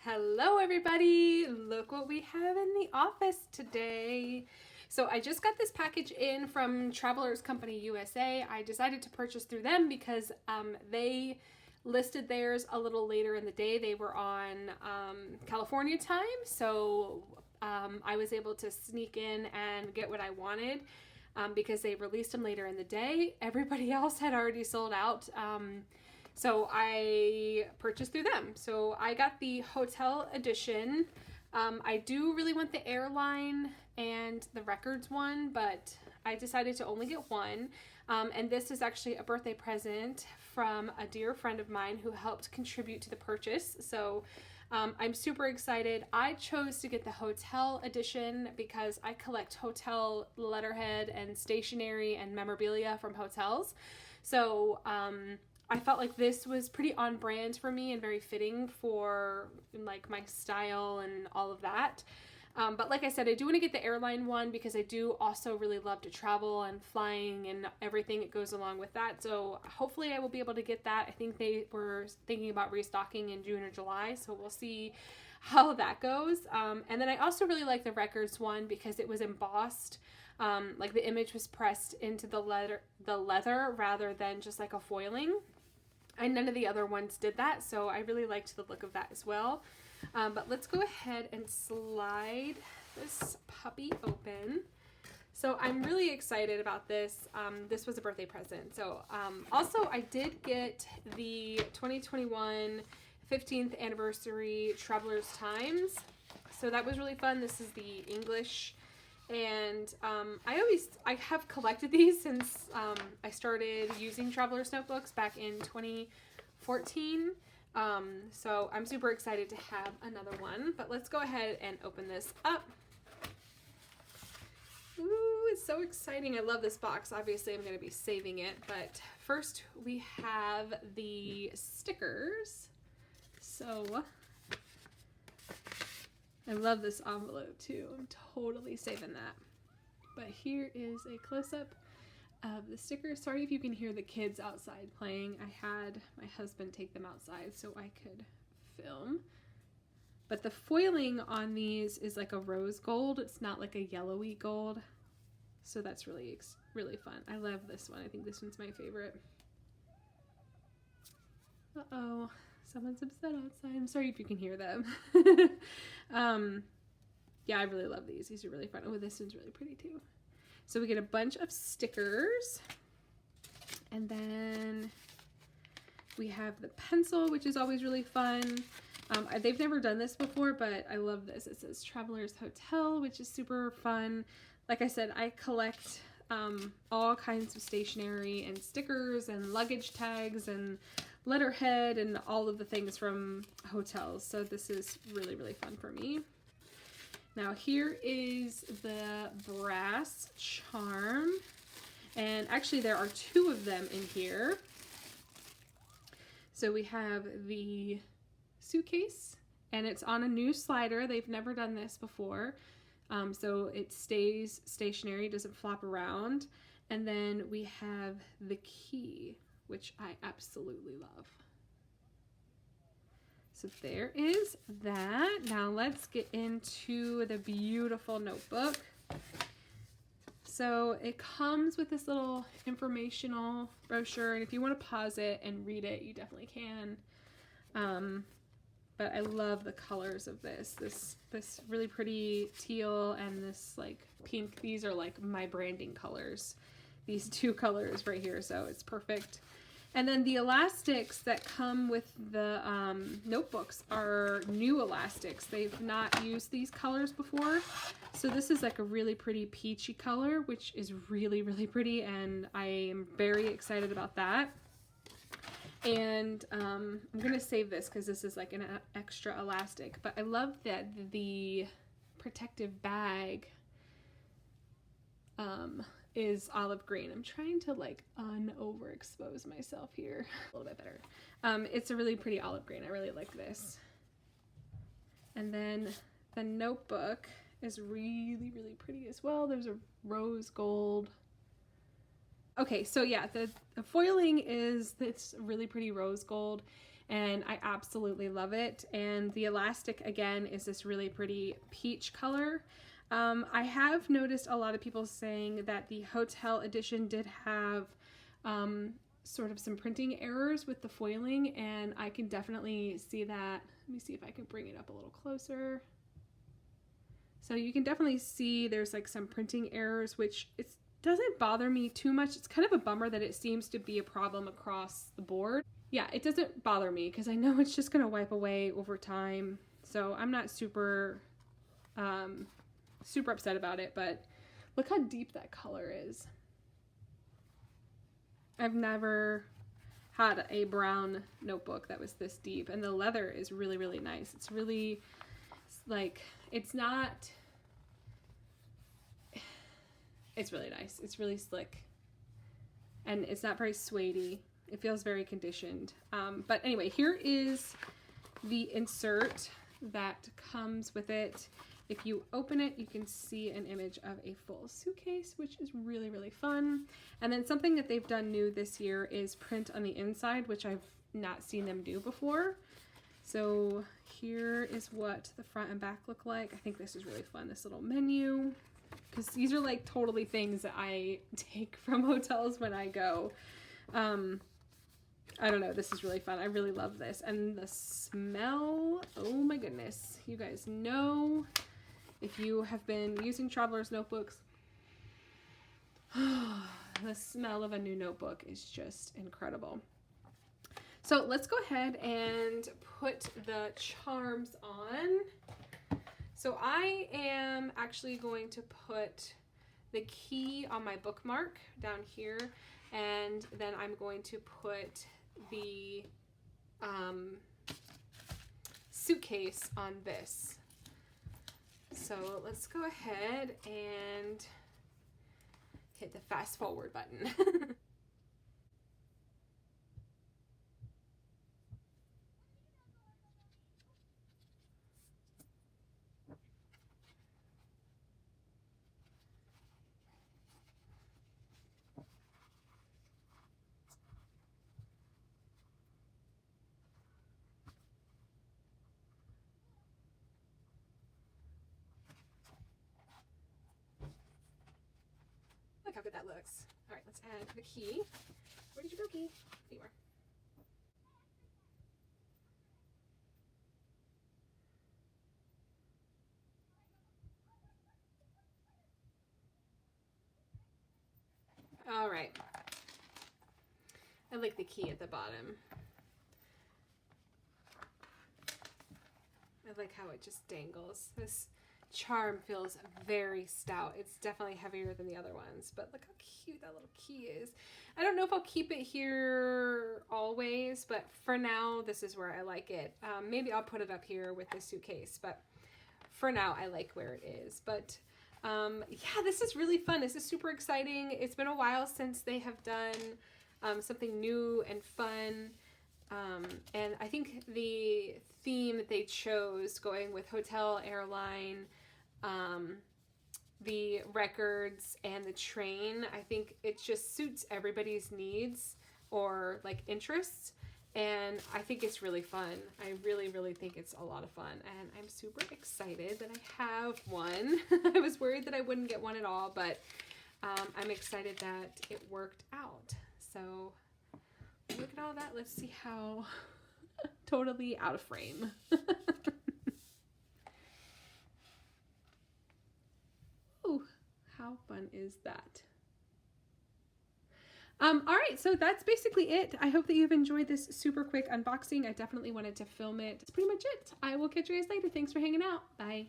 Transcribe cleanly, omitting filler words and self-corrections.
Hello everybody! Look what we have in the office today. So I just got this package in from Travelers Company USA. I decided to purchase through them because they listed theirs a little later in the day. They were on California time, so I was able to sneak in and get what I wanted because they released them later in the day. Everybody else had already sold out. So I purchased through them. So I got the hotel edition. I do really want the airline and the records one, but I decided to only get one. And this is actually a birthday present from a dear friend of mine who helped contribute to the purchase. So I'm super excited. I chose to get the hotel edition because I collect hotel letterhead and stationery and memorabilia from hotels. So I felt like this was pretty on brand for me and very fitting for like my style and all of that. But like I said, I do want to get the airline one because I do also really love to travel and flying and everything that goes along with that. So hopefully I will be able to get that. I think they were thinking about restocking in June or July, so we'll see how that goes. And then I also really like the records one because it was embossed. Like the image was pressed into the leather rather than just like a foiling. And none of the other ones did that, so I really liked the look of that as well. But let's go ahead and slide this puppy open. So I'm really excited about this. This was a birthday present. So also I did get the 2021 15th anniversary Traveler's Times. So that was really fun. This is the English. And I have collected these since I started using Traveler's notebooks back in 2014. So I'm super excited to have another one. But let's go ahead and open this up. Ooh, it's so exciting. I love this box. Obviously, I'm going to be saving it. But first, we have the stickers. So I love this envelope too. I'm totally saving that. But here is a close-up of the stickers. Sorry if you can hear the kids outside playing. I had my husband take them outside so I could film. But the foiling on these is like a rose gold. It's not like a yellowy gold. So that's really fun. I love this one. I think this one's my favorite. Uh-oh. Someone's upset outside. I'm sorry if you can hear them. Yeah, I really love these. These are really fun. Oh, this one's really pretty too. So we get a bunch of stickers. And then we have the pencil, which is always really fun. They've never done this before, but I love this. It says Travelers Hotel, which is super fun. Like I said, I collect all kinds of stationery and stickers and luggage tags and letterhead and all of the things from hotels. So this is really, really fun for me. Now here is the brass charm. And actually there are two of them in here. So we have the suitcase and it's on a new slider. They've never done this before. So it stays stationary, doesn't flop around. And then we have the key, which I absolutely love. So there is that. Now let's get into the beautiful notebook. So it comes with this little informational brochure, and if you want to pause it and read it, you definitely can. But I love the colors of this really pretty teal and this like pink. These are like my branding colors. These two colors right here, so it's perfect. And then the elastics that come with the notebooks are new elastics. They've not used these colors before. So this is like a really pretty peachy color, which is really, really pretty, and I am very excited about that. And I'm going to save this because this is like an extra elastic. But I love that the protective bag is olive green. I'm trying to like overexpose myself here a little bit better. It's a really pretty olive green. I really like this. And then the notebook is really, really pretty as well. There's a rose gold. Okay, so yeah, the foiling is this really pretty rose gold, and I absolutely love it. And the elastic again is this really pretty peach color. I have noticed a lot of people saying that the hotel edition did have sort of some printing errors with the foiling, and I can definitely see that. Let me see if I can bring it up a little closer. So you can definitely see there's like some printing errors, which it doesn't bother me too much. It's kind of a bummer that it seems to be a problem across the board. Yeah, it doesn't bother me because I know it's just going to wipe away over time. So I'm not super upset about it, but look how deep that color is. I've never had a brown notebook that was this deep, and the leather is really, really nice. It's really like, it's really nice. It's really slick, and it's not very suede-y. It feels very conditioned. But anyway, here is the insert that comes with it. If you open it, you can see an image of a full suitcase, which is really, really fun. And then something that they've done new this year is print on the inside, which I've not seen them do before. So here is what the front and back look like. I think this is really fun, this little menu, because these are like totally things that I take from hotels when I go. I don't know, this is really fun. I really love this. And the smell, oh my goodness. You guys know, if you have been using traveler's notebooks, the smell of a new notebook is just incredible. So let's go ahead and put the charms on. So I am actually going to put the key on my bookmark down here, and then I'm going to put the suitcase on this. So let's go ahead and hit the fast forward button. Look how good that looks. All right, let's add the key. Where did you go, key? There you are. All right. I like the key at the bottom. I like how it just dangles. This charm feels very stout. It's definitely heavier than the other ones, but look how cute that little key is. I don't know if I'll keep it here always, but for now, this is where I like it. Maybe I'll put it up here with the suitcase, but for now, I like where it is. But yeah, this is really fun. This is super exciting. It's been a while since they have done something new and fun. And I think the theme that they chose, going with hotel, airline, the records, and the train, I think it just suits everybody's needs or like interests. And I think it's really fun. I really, really think it's a lot of fun. And I'm super excited that I have one. I was worried that I wouldn't get one at all, but I'm excited that it worked out. So look at all that. Let's see how totally out of frame. Ooh, how fun is that? All right, so that's basically it. I hope that you've enjoyed this super quick unboxing. I definitely wanted to film it. That's pretty much it. I will catch you guys later. Thanks for hanging out. Bye.